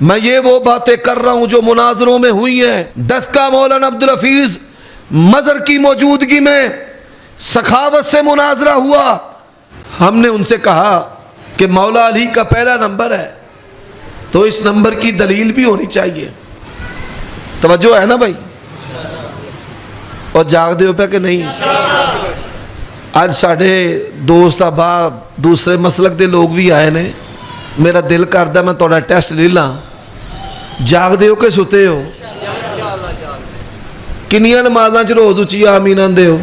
میں یہ وہ باتیں کر رہا ہوں جو مناظروں میں ہوئی ہیں۔ 10 کا مولانا عبدالحفیظ مظہر کی موجودگی میں سخاوت سے مناظرہ ہوا۔ ہم نے ان سے کہا کہ مولا علی کا پہلا نمبر ہے تو اس نمبر کی دلیل بھی ہونی چاہیے۔ توجہ ہے نا بھائی؟ اور جاگ دے پہ کہ نہیں؟ آج ساڑھے دوست احباب دوسرے مسلک دے لوگ بھی آئے نے، میرا دل کردہ میں توڑا ٹیسٹ لے لاں، جاگ دے ہو کہ ستے ہو؟ کنیاں نمازاں چ روز اچھی آمین آندے ہو؟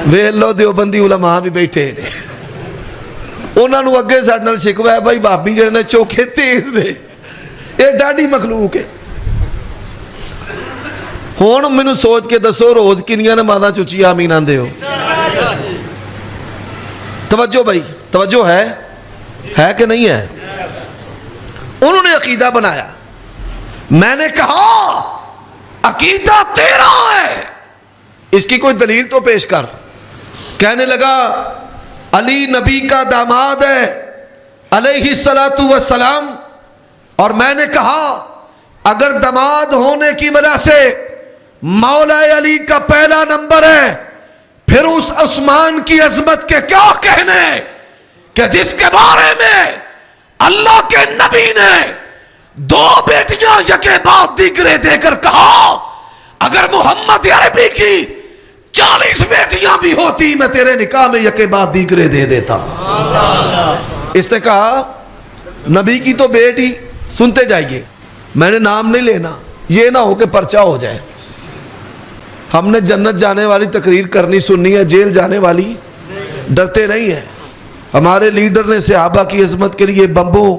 ویل لو دیوبندی علماء بھی بیٹھے نے، انہاں نو اگے ساڈے نال شکوا ہے بھائی بھابی جڑے نے چوکھے تیز نے، یہ ڈاڈی مخلوق ہے۔ ہون مینوں سوچ کے دسو روز کنیاں نمازاں چ اچھی آمین آندے ہو؟ توجہ بھائی، توجہ ہے کہ نہیں ہے؟ انہوں نے عقیدہ بنایا، میں نے کہا عقیدہ تیرا ہے، اس کی کوئی دلیل تو پیش کر۔ کہنے لگا علی نبی کا داماد ہے علیہ السلام، اور میں نے کہا اگر داماد ہونے کی وجہ سے مولا علی کا پہلا نمبر ہے پھر اس عثمان کی عظمت کے کیا کہنے کہ جس کے بارے میں اللہ کے نبی نے 2 بیٹیاں یکے بعد دیگرے دے کر کہا اگر محمد عربی کی 40 بیٹیاں بھی ہوتی میں تیرے نکاح میں یکے بعد دیگرے دے دیتا۔ اس نے کہا نبی کی تو بیٹی، سنتے جائیے، میں نے نام نہیں لینا، یہ نہ ہو کہ پرچہ ہو جائے۔ ہم نے جنت جانے والی تقریر کرنی سننی ہے، جیل جانے والی ڈرتے نہیں ہیں۔ ہمارے لیڈر نے صحابہ کی عظمت کے لیے بمبوں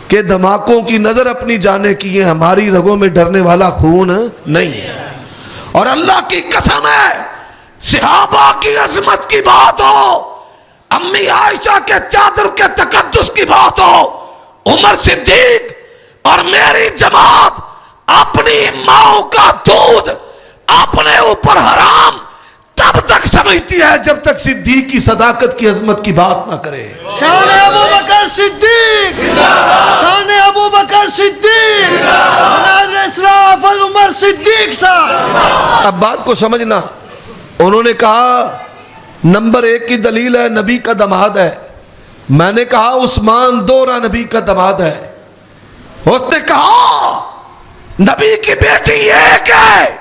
کے دھماکوں کی نظر اپنی جانے کی ہے، ہماری رگوں میں ڈرنے والا خون نہیں ہے۔ اور اللہ کی قسم ہے صحابہ کی عظمت کی بات ہو، امی عائشہ کے چادر کے تقدس کی بات ہو، عمر صدیق اور میری جماعت اپنی ماں کا دودھ اپنے اوپر حرام تب تک سمجھتی ہے جب تک صدیق کی صداقت کی عظمت کی بات نہ کرے۔ شان ابو بکر صدیق، شان ابو بکر صدیق، مناظر اسراف عمر صدیق صاحب۔ اب بات کو سمجھنا، انہوں نے کہا نمبر 1 کی دلیل ہے نبی کا داماد ہے، میں نے کہا عثمان دوہرا نبی کا داماد ہے، اس نے کہا نبی کی بیٹی ایک ہے،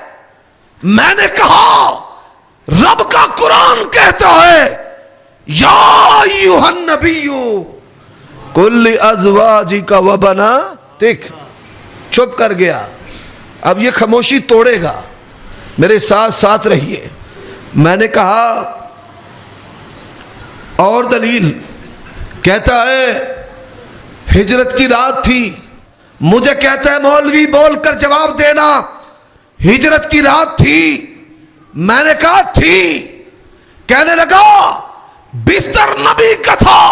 میں نے کہا رب کا قرآن کہتا ہے یا ایھا النبی قل لازواجک وبناتک، چپ کر گیا۔ اب یہ خاموشی توڑے گا، میرے ساتھ ساتھ رہیے۔ میں نے کہا اور دلیل، کہتا ہے ہجرت کی رات تھی، مجھے کہتا ہے مولوی بول کر جواب دینا، ہجرت کی رات تھی، میں نے کہا تھی، کہنے لگا بستر نبی کا تھا،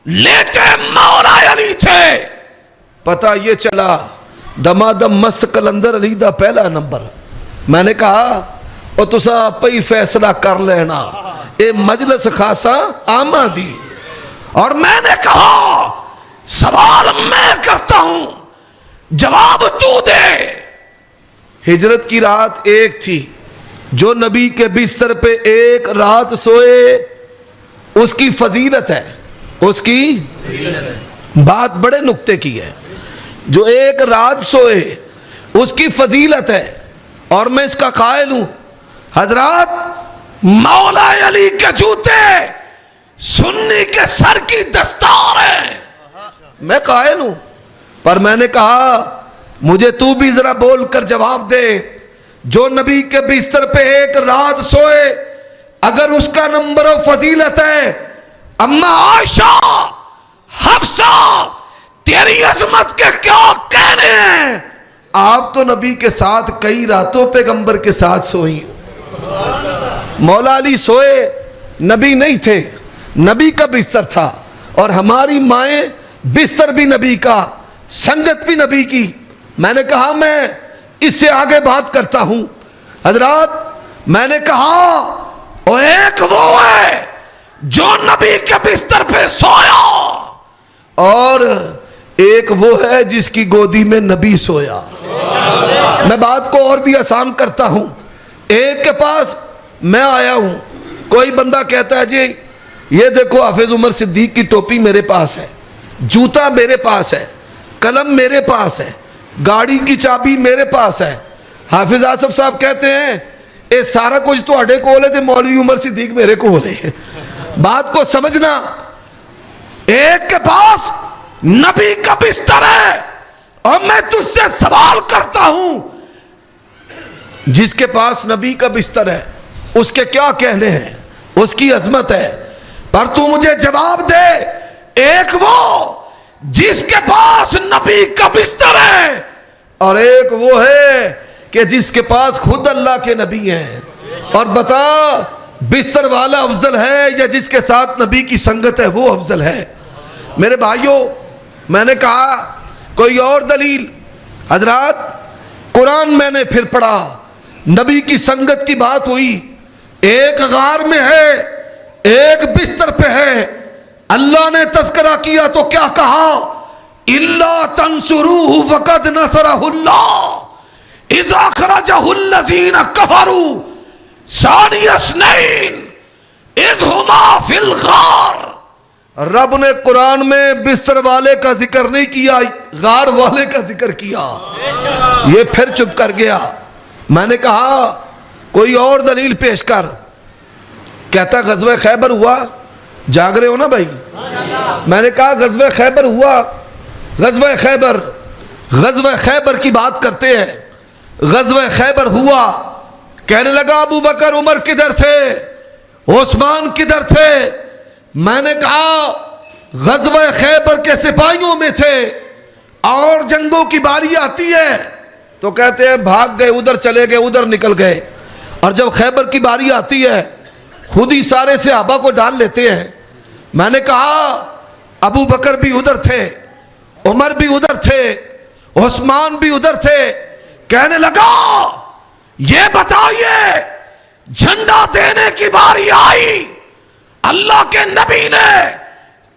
لیٹے مولا علی تھے۔ پتہ یہ چلا دمادم مست کلندر علی دا پہلا نمبر۔ میں نے کہا او تسا آپ ہی فیصلہ کر لینا، اے مجلس خاصا آمہ دی۔ اور میں نے کہا سوال میں کرتا ہوں جواب تو دے۔ ہجرت کی رات ایک تھی، جو نبی کے بستر پہ ایک رات سوئے اس کی فضیلت ہے، اس کی بات بڑے نکتے کی ہے، جو ایک رات سوئے اس کی فضیلت ہے، اور میں اس کا قائل ہوں۔ حضرات مولا علی کے جوتے سنی کے سر کی دستار ہے، میں قائل ہوں، پر میں نے کہا مجھے تو بھی ذرا بول کر جواب دے، جو نبی کے بستر پہ ایک رات سوئے اگر اس کا نمبر و فضیلت ہے، اما عائشہ حفصہ تیری عظمت کے کیا کہنے ہیں؟ آپ تو نبی کے ساتھ کئی راتوں پیغمبر کے ساتھ سوئی، مولا علی سوئے، نبی نہیں تھے، نبی کا بستر تھا، اور ہماری مائیں بستر بھی نبی کا، سنگت بھی نبی کی۔ میں نے کہا میں اس سے آگے بات کرتا ہوں۔ حضرات میں نے کہا وہ ایک وہ ہے جو نبی کے بستر پہ سویا، اور ایک وہ ہے جس کی گودی میں نبی سویا۔ میں بات کو اور بھی آسان کرتا ہوں۔ ایک کے پاس میں آیا ہوں، کوئی بندہ کہتا ہے جی یہ دیکھو حافظ عمر صدیق کی ٹوپی میرے پاس ہے، جوتا میرے پاس ہے، قلم میرے پاس ہے، گاڑی کی چابی میرے پاس ہے۔ حافظ آصف صاحب کہتے ہیں اے سارا کچھ تو اڈے کول ہے تے مولوی عمر صدیق میرے کول ہے۔ بات کو سمجھنا، ایک کے پاس نبی کا بستر ہے، اور میں تجھ سے سوال کرتا ہوں، جس کے پاس نبی کا بستر ہے اس کے کیا کہنے ہیں، اس کی عظمت ہے، پر تو مجھے جواب دے۔ ایک وہ جس کے پاس نبی کا بستر ہے، اور ایک وہ ہے کہ جس کے پاس خود اللہ کے نبی ہیں۔ اور بتا بستر والا افضل ہے یا جس کے ساتھ نبی کی سنگت ہے وہ افضل ہے؟ میرے بھائیوں، میں نے کہا کوئی اور دلیل؟ حضرات قرآن میں نے پھر پڑھا، نبی کی سنگت کی بات ہوئی، ایک غار میں ہے، ایک بستر پہ ہے، اللہ نے تذکرہ کیا تو کیا کہا؟ اِلَّا تَنْصُرُوهُ فَقَدْ نَصَرَهُ اللَّهُ اِذْ أَخْرَجَهُ الَّذِينَ كَفَرُوا ثَانِيَ اثْنَيْنِ اِذْ هُمَا فِي الْغَارِ۔ رب نے قرآن میں بستر والے کا ذکر نہیں کیا، غار والے کا ذکر کیا۔ یہ پھر چپ کر گیا۔ میں نے کہا کوئی اور دلیل پیش کر۔ کہتا غزوہ خیبر ہوا، جاگ رہے ہو نا بھائی؟ میں نے کہا غزوہ خیبر ہوا، غزوہ خیبر کی بات کرتے ہیں۔ غزوہ خیبر ہوا، کہنے لگا ابو بکر عمر کدھر تھے، عثمان کدھر تھے؟ میں نے کہا غزوہ خیبر کے سپاہیوں میں تھے، اور جنگوں کی باری آتی ہے تو کہتے ہیں بھاگ گئے، ادھر چلے گئے، ادھر نکل گئے، اور جب خیبر کی باری آتی ہے خود ہی سارے صحابہ کو ڈال لیتے ہیں۔ میں نے کہا ابو بکر بھی ادھر تھے، عمر بھی ادھر تھے، عثمان بھی ادھر تھے۔ کہنے لگا یہ بتائیے جھنڈا دینے کی باری آئی، اللہ کے نبی نے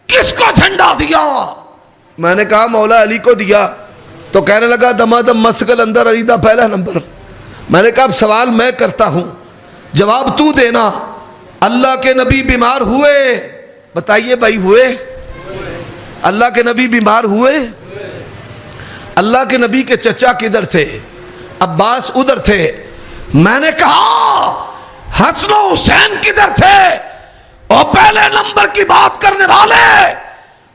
کس کو جھنڈا دیا؟ میں نے کہا مولا علی کو دیا۔ تو کہنے لگا دمادم مسکل اندر علی دا پہلا نمبر۔ میں نے کہا اب سوال میں کرتا ہوں، جواب تو دینا۔ اللہ کے نبی بیمار ہوئے، بتائیے بھائی ہوئے؟ اللہ کے نبی بیمار ہوئے؟ اللہ کے نبی کے چچا کدھر تھے؟ عباس ادھر تھے۔ میں نے کہا حسن و حسین کدھر تھے؟ اور پہلے نمبر کی بات کرنے والے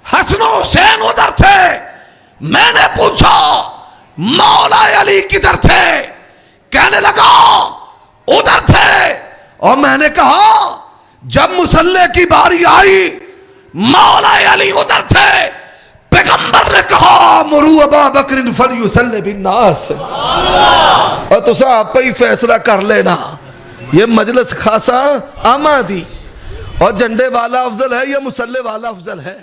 حسن و حسین ادھر تھے۔ میں نے پوچھا مولا علی کدھر تھے؟ کہنے لگا ادھر تھے۔ اور میں نے کہا جب مصلی کی باری آئی مولا علی ادھر تھے، پیغمبر نے کہا مرو ابا بکر فلیصلی بالناس، اور تو آپ ہی فیصلہ کر لینا۔ یہ مجلس خاصا آمادی، اور جھنڈے والا افضل ہے یا مصلی والا افضل ہے؟